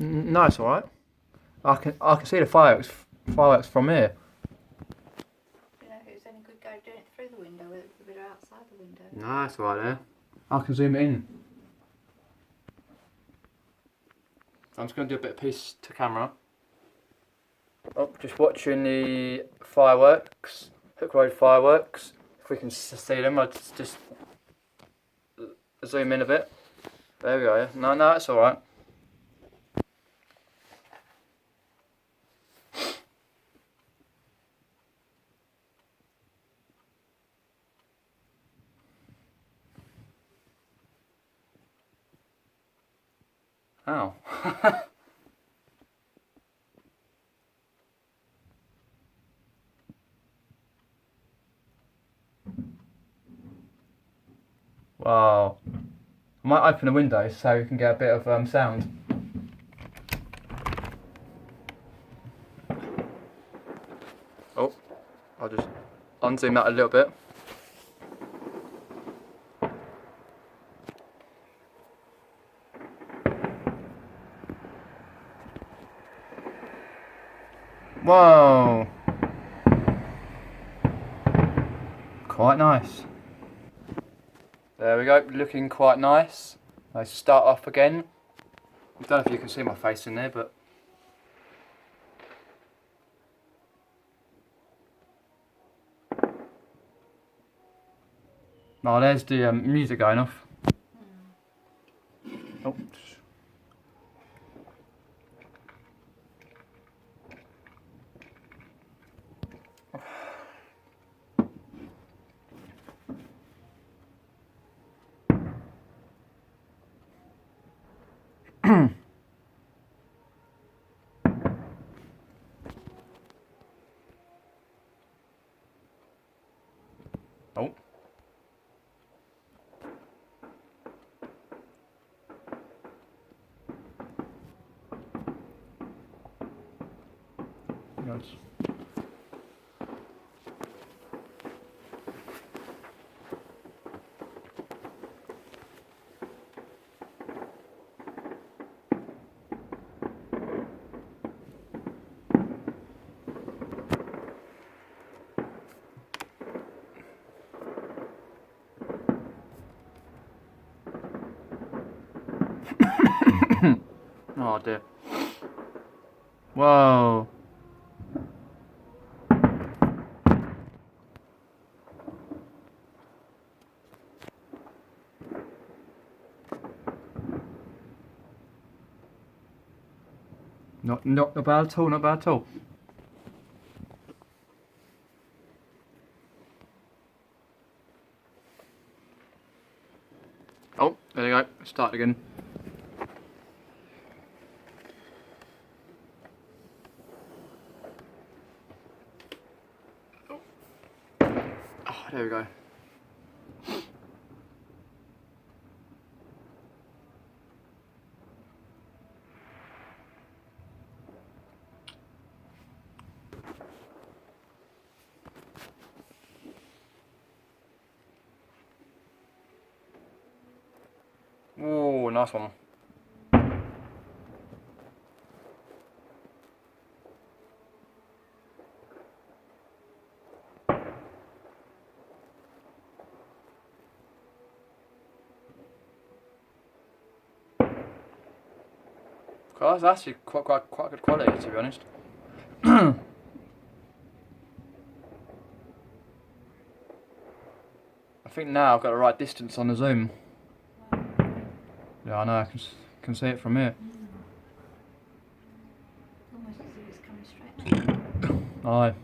No, it's alright. I can see the fireworks from here. You know, if it was any good go doing it through the window, whether it would be outside the window. No, it's alright there. I can zoom it in. I'm just going to do a bit of piece to camera. Oh, just watching the fireworks, Hook Road Fireworks. If we can see them, I'll just zoom in a bit. There we go. Yeah. No, it's alright. Ow. Wow. I might open the window so you can get a bit of sound. Oh, I'll just unzoom that a little bit. Whoa. Quite nice. There we go, looking quite nice. I start off again. I don't know if you can see my face in there, but oh, there's the music going off. Oh. Oh. Nice. Oh dear. Whoa. Not bad at all, not bad at all. Oh, there you go. Start again. Oh, there we go. Ooh, nice one. Well, that's actually quite good quality, to be honest. I think now I've got the right distance on the zoom. Yeah, I know. I can see it from here. Almost as if it's coming straight now. Aye.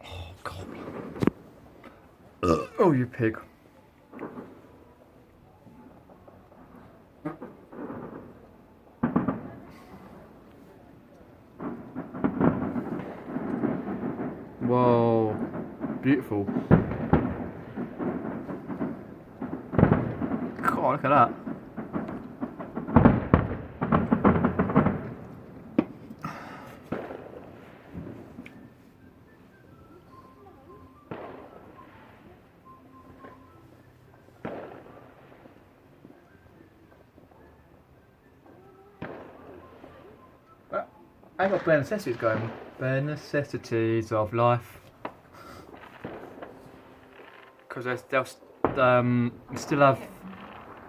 Oh God. Oh, you pig. Whoa, beautiful. God, look at that. I ain't got bare necessities going. Bare necessities of life. Because they'll still have.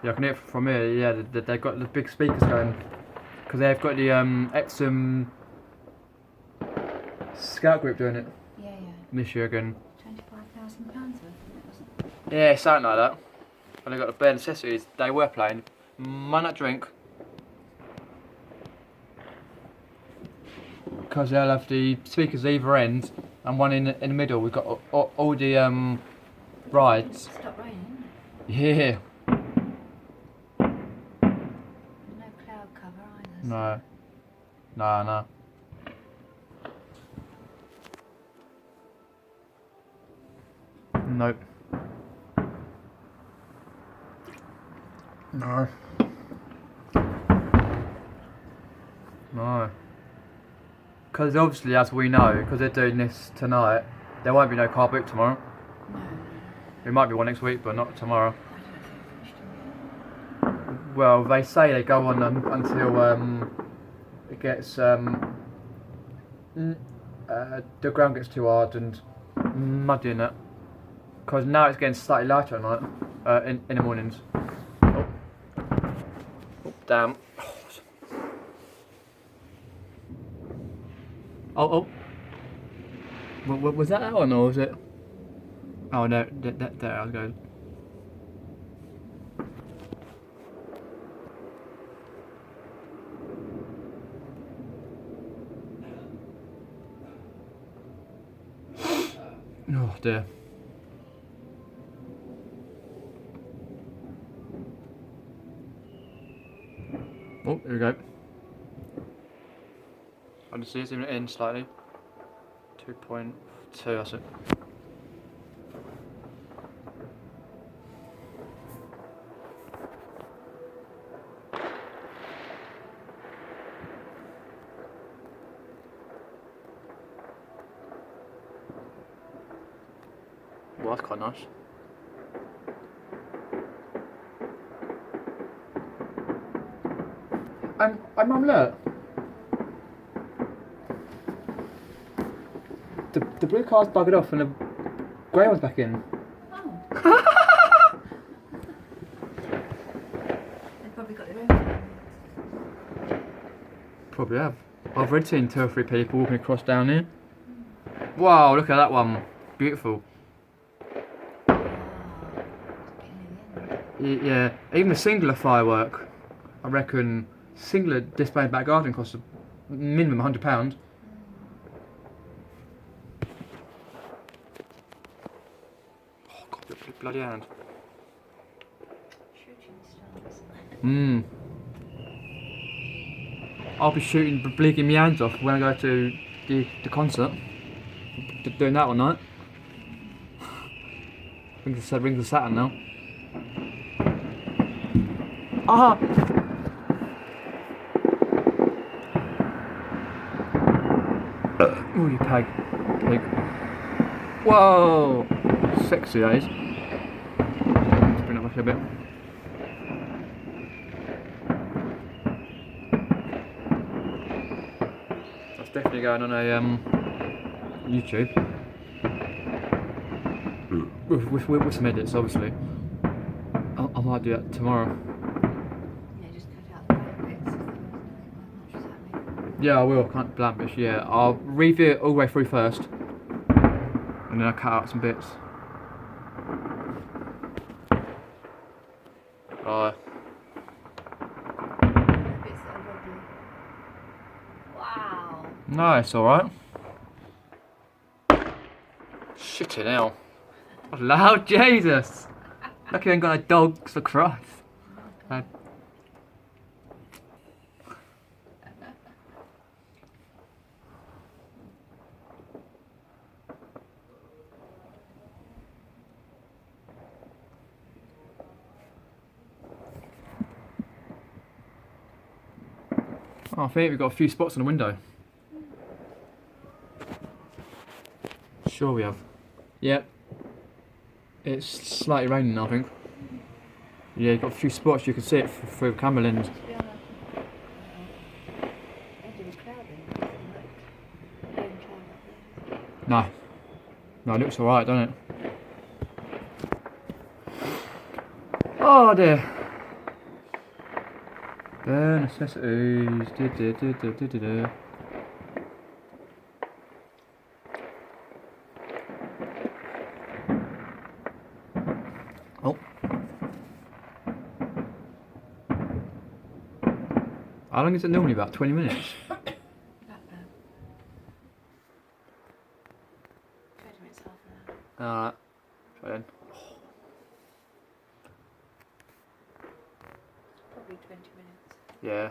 Yeah, I can hear it from here. Yeah, they've got the big speakers going. Because they've got the Epsom Scout Group doing it. Yeah. This year again. £25,000 worth, wasn't it? Yeah, something like that. And they got the bare necessities. They were playing. Might not drink. Because they'll have the speakers either end and one in the middle. We've got all the rides. Stop raining, Yeah. no cloud cover either. No. No. Nope. No. No. Because obviously, as we know, because they're doing this tonight, there won't be no car book tomorrow. No. There might be one next week, but not tomorrow. I don't think we finished them yet. Well, they say they go on until it gets the ground gets too hard and muddy in it. Because now it's getting slightly lighter at night, in the mornings. Oh, damn. Oh. Was that one or was it? Oh no, there I go. Oh dear. Oh, there we go. I just see it's even in slightly. 2.2, that's it. Well, that's quite nice. I'm alert. The blue car's buggered off and the grey one's back in. Oh. They've probably got their own phone. Probably have. I've already seen 2 or 3 people walking across down here. Wow, look at that one. Beautiful. Yeah, even a singular firework, I reckon, singular display in back garden costs a minimum £100. Oh God, bloody hand. Shooting stars. I'll be shooting, bleaking my hands off when I go to the concert. Doing that one night. Rings of Saturn now. Ah! Oh, you pig. Whoa! Sexy, that is. Let's bring that back a bit. That's definitely going on a YouTube. With some edits, obviously. I might do that tomorrow. Yeah, just cut out the bad bits. If there wasn't much was happening. Yeah, I will. Can't blamish. Yeah, I'll review it all the way through first, and then I'll cut out some bits. The bits that are wobbly. Wow. Nice, alright. Shitting hell. What loud, Jesus! Lucky I ain't got no dogs for Christ. Oh, I think we've got a few spots on the window. Sure we have. Yep. It's slightly raining now, I think. Yeah, you've got a few spots you can see it through the camera lens. Must be on the edge of a cloud then. it looks alright, doesn't it? Oh dear. Bare necessities. Oh. How long is it normally? About 20 minutes? About that. 20 minutes, half an hour. Alright. Try then. Probably 20 minutes. Yeah.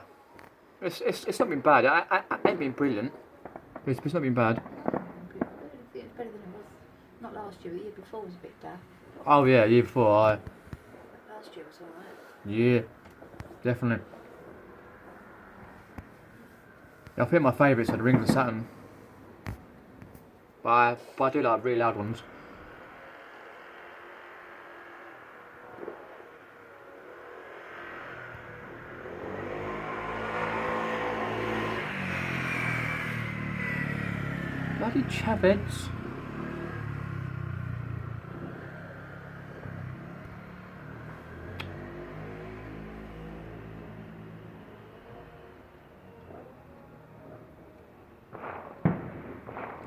It's not been bad. I ain't been brilliant. It's not been bad. It's better than it was. Not last year, the year before was a bit daft. Oh yeah, year before Last year was alright. Yeah, definitely. I think my favourites are the Rings of Saturn. But I do like really loud ones. Bloody Chavez.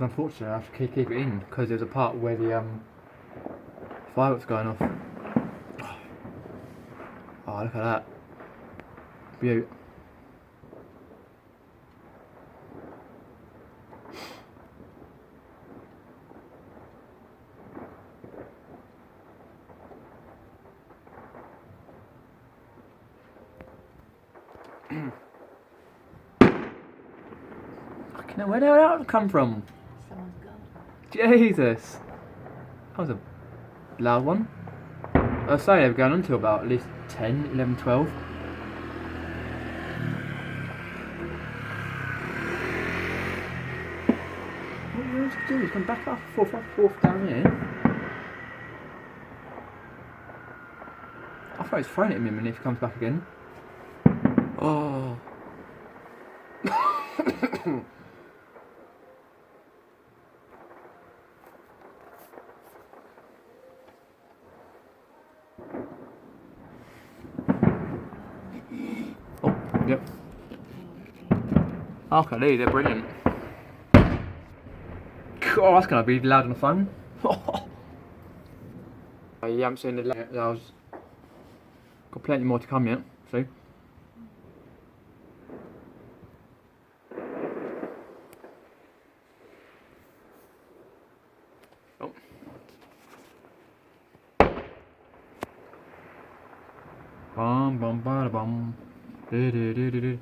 Unfortunately, I have to keep it in because there's a part where the fireworks going off. Oh, look at that! Beaut. Fucking hell, where the hell did that come from? Someone's gone. Jesus! That was a loud one. I was saying they were going on until about at least 10, 11, 12. What are you supposed to do? He's gone back up, fourth down here. I thought he's throwing it at him and if he comes back again. Oh. Oh, yep. Okay, they're brilliant. Oh, that's gonna be loud on the phone. You haven't seen the got plenty more to come yet, see? Oh. Bum bum bada bum. Do do do do do.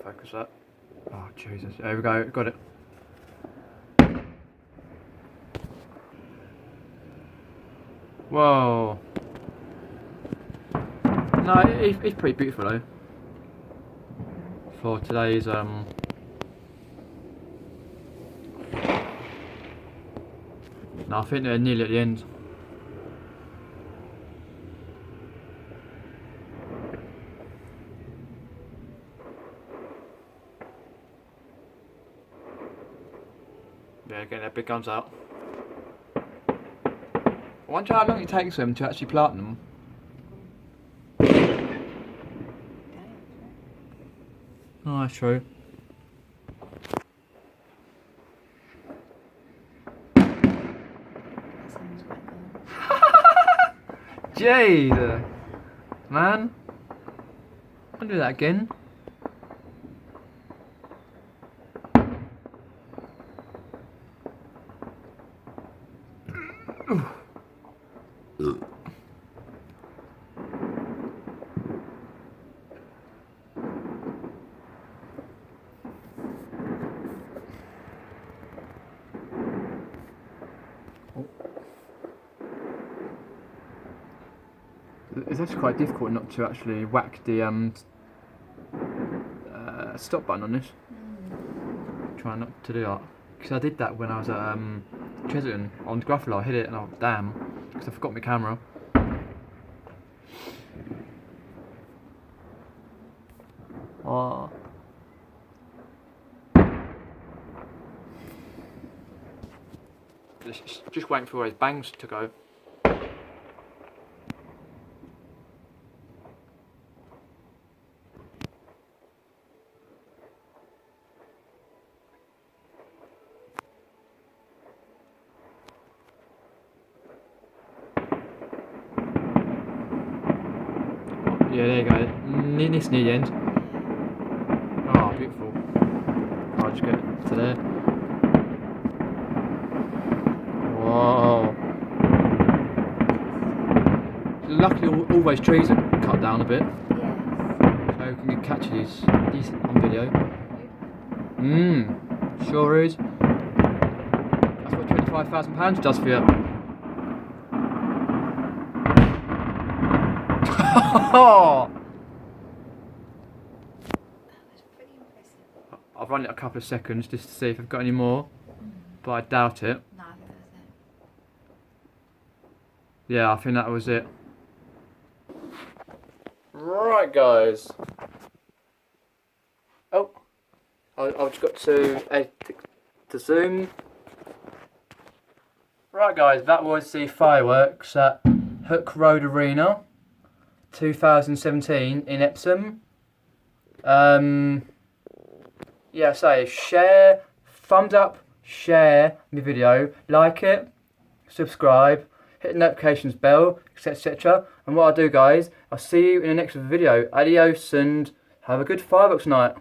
Focus that. Oh Jesus! There we go. Got it. Whoa. No, it's pretty beautiful though. For today's No, I think they're nearly at the end. Yeah, getting their big guns out. I wonder how long it takes them to actually plant them. Oh, that's true. Someone's quite gone. Jeez, man. I'll do that again. It's actually quite difficult not to actually whack the stop button on this. Try not to do that. Because I did that when I was at Chesterton on Gruffalo. I hit it and I was damn. Because I forgot my camera. Oh. Just waiting for all his bangs to go. Yeah, there you go. This near the end. Oh, beautiful. I'll just get it to there. Whoa. Luckily, all those trees are cut down a bit. Yes. So we can catch these decent on video. Sure is. That's what £25,000 does for you. That was pretty impressive. I've run it a couple of seconds just to see if I've got any more, but I doubt it. No, I think that was it. Yeah, I think that was it. Right, guys. Oh, I've just got to edit to zoom. Right, guys, that was the fireworks at Hook Road Arena 2017 in Epsom. Yeah, say share, thumbs up, share my video, like it, subscribe, hit the notifications bell, etc. And what I'll do, guys, I'll see you in the next video. Adios and have a good fireworks night.